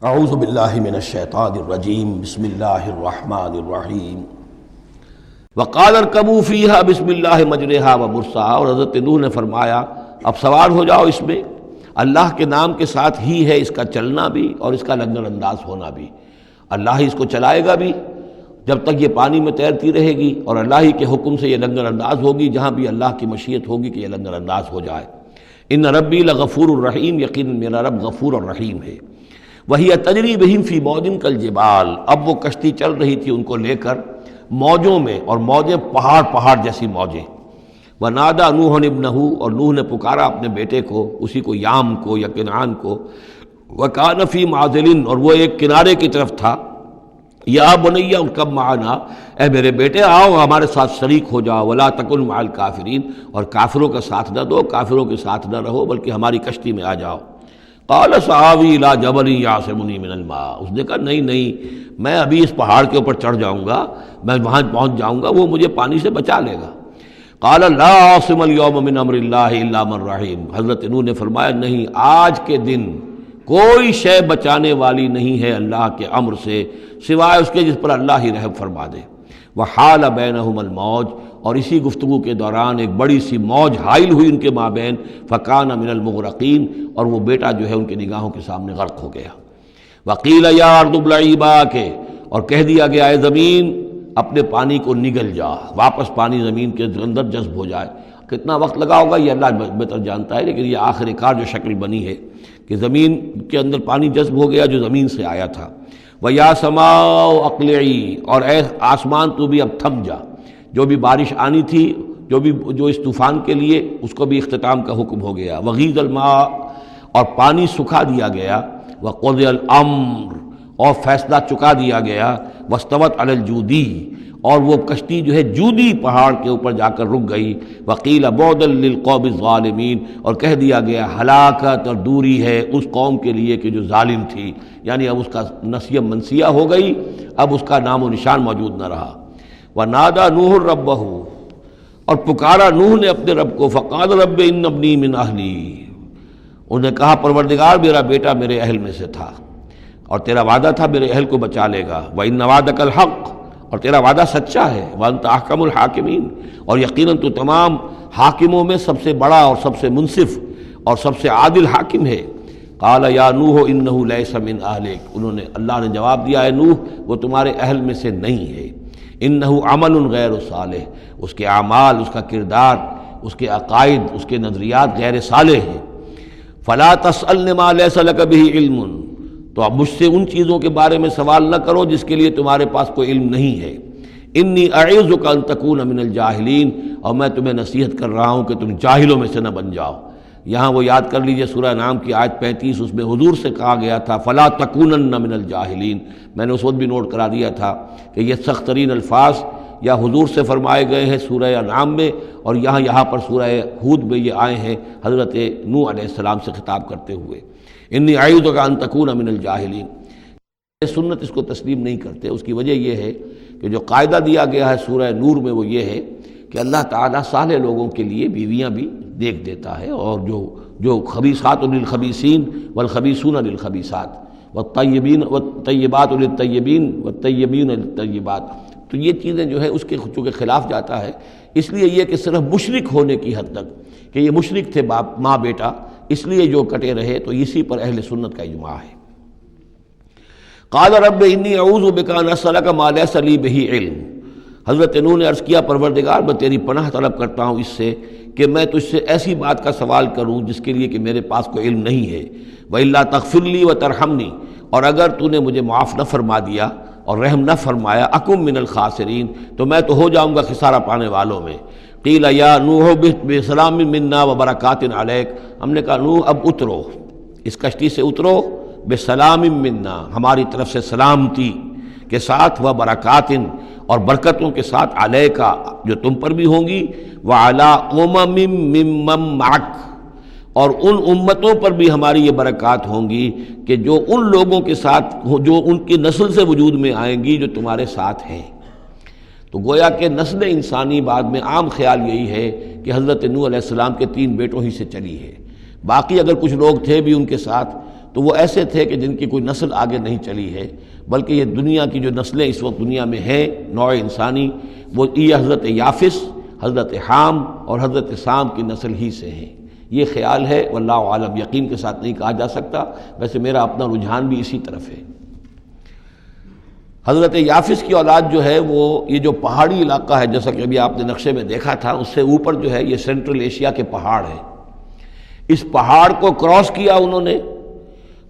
اعوذ باللہ من الشیطان الرجیم بسم اللہ الرحمن الرحیم وقال ارکبوا فیہا بسم اللہ مجریہا ومرساہا، اور حضرت نوح نے فرمایا اب سوار ہو جاؤ اس میں، اللہ کے نام کے ساتھ ہی ہے اس کا چلنا بھی اور اس کا لنگر انداز ہونا بھی۔ اللہ ہی اس کو چلائے گا بھی جب تک یہ پانی میں تیرتی رہے گی، اور اللہ ہی کے حکم سے یہ لنگر انداز ہوگی جہاں بھی اللہ کی مشیت ہوگی کہ یہ لنگر انداز ہو جائے۔ ان ربی لغفور الرحیم، یقیناً میرا رب غفور اور رحیم ہے۔ وہی تجری بہم فی موج کالجبال، اب وہ کشتی چل رہی تھی ان کو لے کر موجوں میں، اور موجیں پہاڑ جیسی موجیں۔ ونادى نوح ابنہ، اور نوح نے پکارا اپنے بیٹے کو، اسی کو یام کو یا کنعان کو۔ وکان فی معزل، اور وہ ایک کنارے کی طرف تھا۔ یا بنی ارکب معنا، اے میرے بیٹے آؤ ہمارے ساتھ شریک ہو جاؤ۔ ولا تکن مع الکافرین، اور کافروں کا ساتھ نہ دو، کافروں کے ساتھ نہ رہو بلکہ ہماری کشتی میں آ جاؤ۔ قال سآوی الی جبل یعصمنی من الماء، اس نے کہا نہیں میں ابھی اس پہاڑ کے اوپر چڑھ جاؤں گا، میں وہاں پہنچ جاؤں گا، وہ مجھے پانی سے بچا لے گا۔ قال لا عاصم اليوم من امر اللہ الا من رحم، حضرت نوح نے فرمایا نہیں، آج کے دن کوئی شے بچانے والی نہیں ہے اللہ کے امر سے سوائے اس کے جس پر اللہ ہی رحم فرما دے۔ وحال بینہم الموج، اور اسی گفتگو کے دوران ایک بڑی سی موج حائل ہوئی ان کے مابین، فکان من المغرقین، اور وہ بیٹا جو ہے ان کی نگاہوں کے سامنے غرق ہو گیا۔ وقیل یا ارض ابلعی ماءک، اور کہہ دیا گیا اے زمین اپنے پانی کو نگل جا، واپس پانی زمین کے اندر جذب ہو جائے۔ کتنا وقت لگا ہوگا یہ اللہ بہتر جانتا ہے، لیکن یہ آخر کار جو شکل بنی ہے کہ زمین کے اندر پانی جذب ہو گیا جو زمین سے آیا تھا۔ وَيَا سَمَاءُ أَقْلِعِي، اور اے آسمان تو بھی اب تھم جا، جو بھی بارش آنی تھی جو اس طوفان کے لیے، اس کو بھی اختتام کا حکم ہو گیا۔ وَغِيضَ الْمَاءُ، اور پانی سکھا دیا گیا۔ وَقُضِيَ الْأَمْرُ، اور فیصلہ چکا دیا گیا۔ وَاسْتَوَتْ عَلَى الْجُودِي، اور وہ کشتی جو ہے جودی پہاڑ کے اوپر جا کر رک گئی۔ وَقِيلَ بُعْدًا لِلْقَوْمِ الظَّالِمِينَ، اور کہہ دیا گیا ہلاکت اور دوری ہے اس قوم کے لیے کہ جو ظالم تھی، یعنی اب اس کا نسیہ منسیہ ہو گئی، اب اس کا نام و نشان موجود نہ رہا۔ وَنَادَى نُوحٌ رَبَّهُ، اور پکارا نوح نے اپنے رب کو۔ فقال رب ان ابنی من اہلی، انہوں نے کہا پروردگار میرا بیٹا میرے اہل میں سے تھا، اور تیرا وعدہ تھا میرے اہل کو بچا لے گا۔ وَإِنَّ وعدَكَ الْحَقُّ، اور تیرا وعدہ سچا ہے۔ وَأَنْتَ أَحْكَمُ الْحَاكِمِينَ، اور یقیناً تو تمام حاکموں میں سب سے بڑا اور سب سے منصف اور سب سے عادل حاکم ہے۔ قال یا نوح انہ لیس من اہلک، انہوں نے اللہ نے جواب دیا ہے نوح وہ تمہارے اہل میں سے نہیں ہے۔ انہ عمل غیر صالح، اس کے اعمال، اس کا کردار، اس کے عقائد، اس کے نظریات غیر صالح ہیں۔ فلا تسألن ما لیس لک بہ علم، تو اب مجھ سے ان چیزوں کے بارے میں سوال نہ کرو جس کے لیے تمہارے پاس کوئی علم نہیں ہے۔ انی اعظک ان تکون من الجاہلین، اور میں تمہیں نصیحت کر رہا ہوں کہ تم جاہلوں میں سے نہ بن جاؤ۔ یہاں وہ یاد کر لیجئے سورہ انعام کی آیت 35، اس میں حضور سے کہا گیا تھا فلا تکونن من الجاہلین، میں نے اس وقت بھی نوٹ کرا دیا تھا کہ یہ سخت ترین الفاظ یا حضور سے فرمائے گئے ہیں سورہ انعام میں، اور یہاں پر سورہ ہود میں یہ آئے ہیں حضرت نوح علیہ السلام سے خطاب کرتے ہوئے۔ انی اعوذک ان تکون من الجاہلین، سنت اس کو تسلیم نہیں کرتے۔ اس کی وجہ یہ ہے کہ جو قاعدہ دیا گیا ہے سورہ نور میں وہ یہ ہے کہ اللہ تعالیٰ صالح لوگوں کے لیے بیویاں بھی دیکھ دیتا ہے، اور جو خبیثات للخبیثین والخبیثون للخبیثات والطیبات للطیبین والطیبین للطیبات، تو یہ چیزیں جو ہے اس کے چونکہ خلاف جاتا ہے، اس لیے یہ کہ صرف مشرک ہونے کی حد تک کہ یہ مشرک تھے باپ ماں بیٹا، اس لیے جو کٹے رہے، تو اسی پر اہل سنت کا اجماع ہے۔ قال رب انی اعوذ بک ان اسألک ما لیس لی بہ علم، حضرت نوح نے عرض کیا پروردگار میں تیری پناہ طلب کرتا ہوں اس سے کہ میں تجھ سے ایسی بات کا سوال کروں جس کے لیے کہ میرے پاس کوئی علم نہیں ہے۔ وَإِلَّا تَغْفِرْ لِي وَتَرْحَمْنِي، اور اگر تو نے مجھے معاف نہ فرما دیا اور رحم نہ فرمایا، اکم من الخاسرین، تو میں تو ہو جاؤں گا خسارہ پانے والوں میں۔ قیل یا نوح بسلام منا وبرکات علیک، ہم نے کہا نوح اب اترو، اس کشتی سے اترو، بسلام منا، ہماری طرف سے سلامتی کے ساتھ، و برکات، اور برکتوں کے ساتھ، علیکا، جو تم پر بھی ہوں گی، وعلی امم ممن معک، اور ان امتوں پر بھی ہماری یہ برکات ہوں گی کہ جو ان لوگوں کے ساتھ جو ان کی نسل سے وجود میں آئیں گی جو تمہارے ساتھ ہیں۔ تو گویا کہ نسل انسانی بعد میں عام خیال یہی ہے کہ حضرت نوح علیہ السلام کے 3 بیٹوں ہی سے چلی ہے، باقی اگر کچھ لوگ تھے بھی ان کے ساتھ تو وہ ایسے تھے کہ جن کی کوئی نسل آگے نہیں چلی ہے، بلکہ یہ دنیا کی جو نسلیں اس وقت دنیا میں ہیں نوع انسانی، وہ یہ حضرت یافس، حضرت حام اور حضرت سام کی نسل ہی سے ہیں۔ یہ خیال ہے، واللہ عالم، یقین کے ساتھ نہیں کہا جا سکتا، ویسے میرا اپنا رجحان بھی اسی طرف ہے۔ حضرت یافس کی اولاد جو ہے وہ یہ جو پہاڑی علاقہ ہے، جیسا کہ ابھی آپ نے نقشے میں دیکھا تھا، اس سے اوپر جو ہے یہ سینٹرل ایشیا کے پہاڑ ہیں۔ اس پہاڑ کو کراس کیا انہوں نے،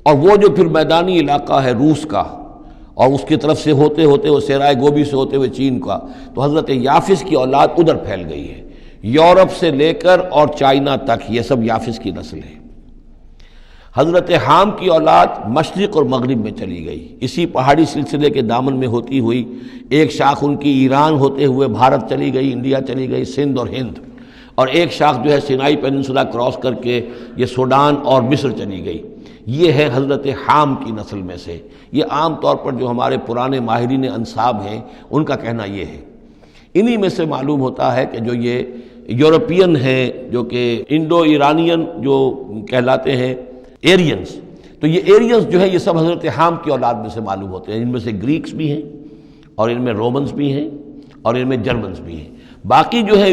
اور وہ جو پھر میدانی علاقہ ہے روس کا، اور اس کی طرف سے ہوتے ہوتے وہ صحرائے گوبی سے ہوتے ہوئے چین کا، تو حضرت یافس کی اولاد ادھر پھیل گئی ہے، یورپ سے لے کر اور چائنا تک، یہ سب یافس کی نسل ہے۔ حضرت حام کی اولاد مشرق اور مغرب میں چلی گئی، اسی پہاڑی سلسلے کے دامن میں ہوتی ہوئی، ایک شاخ ان کی ایران ہوتے ہوئے بھارت چلی گئی، انڈیا چلی گئی، سندھ اور ہند، اور ایک شاخ جو ہے سینائی پیننسولا کراس کر کے یہ سوڈان اور مصر چلی گئی۔ یہ ہے حضرت حام کی نسل میں سے۔ یہ عام طور پر جو ہمارے پرانے ماہرین انساب ہیں ان کا کہنا یہ ہے۔ انہی میں سے معلوم ہوتا ہے کہ جو یہ یورپین ہیں، جو کہ انڈو ایرانین جو کہلاتے ہیں ایرینز، تو یہ ایرینز جو ہے یہ سب حضرت حام کی اولاد میں سے معلوم ہوتے ہیں۔ ان میں سے گریکس بھی ہیں، اور ان میں رومنز بھی ہیں، اور ان میں جرمنز بھی ہیں۔ باقی جو ہے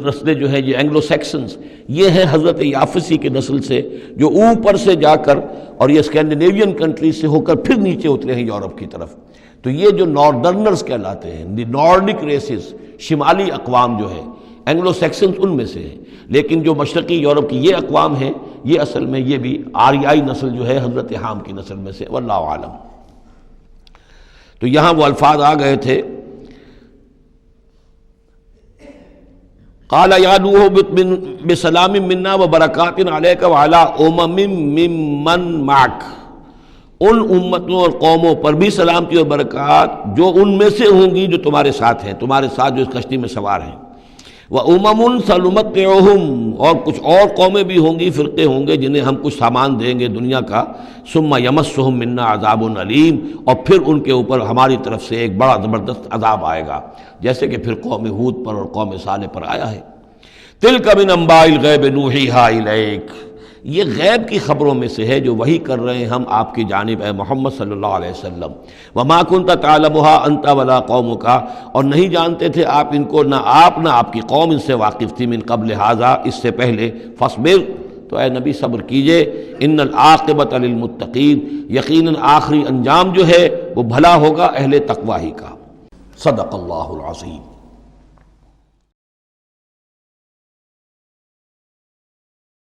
نسلیں جو ہیں یہ اینگلو سیکسنز، یہ ہیں حضرت یافسی کی نسل سے، جو اوپر سے جا کر اور یہ اسکینڈینیوین کنٹریز سے ہو کر پھر نیچے اترے ہیں یورپ کی طرف۔ تو یہ جو ناردرنرز کہلاتے ہیں، دی نارڈک ریسز، شمالی اقوام جو ہیں، اینگلو سیکسنز ان میں سے ہیں، لیکن جو مشرقی یورپ کی یہ اقوام ہیں، یہ اصل میں یہ بھی آریائی نسل جو ہے حضرت حام کی نسل میں سے، واللہ عالم۔ تو یہاں وہ الفاظ آ گئے تھے، قال یا نوح بسلام منا وبرکات علیک وعلی امم ممن معک، ان امتوں اور قوموں پر بھی سلامتی اور برکات جو ان میں سے ہوں گی جو تمہارے ساتھ ہیں، تمہارے ساتھ جو اس کشتی میں سوار ہیں۔ وَأُمَمٌ سَنُمَتِّعُهُمْ، اور کچھ اور قومیں بھی ہوں گی، فرقے ہوں گے جنہیں ہم کچھ سامان دیں گے دنیا کا، ثُمَّ يَمَسُّهُم مِّنَّا عَذَابٌ أَلِيمٌ، اور پھر ان کے اوپر ہماری طرف سے ایک بڑا زبردست عذاب آئے گا، جیسے کہ پھر قوم ہود پر اور قوم صالح پر آیا ہے۔ تِلْكَ مِنْ أَنْبَاءِ الْغَيْبِ نُوحِيهَا إِلَيْكَ، یہ غیب کی خبروں میں سے ہے جو وحی کر رہے ہیں ہم آپ کی جانب اے محمد صلی اللہ علیہ وسلم۔ وَمَا كُنْتَ تَعْلَمُهَا أَنْتَ وَلَا قَوْمُكَ، اور نہیں جانتے تھے آپ ان کو، نہ آپ نہ آپ کی قوم ان سے واقف تھی، من قبل ھذا، اس سے پہلے، فاصبر، تو اے نبی صبر کیجئے، ان العاقبۃ للمتقین، یقیناً آخری انجام جو ہے وہ بھلا ہوگا اہل تقوی ہی کا۔ صدق اللہ العظیم۔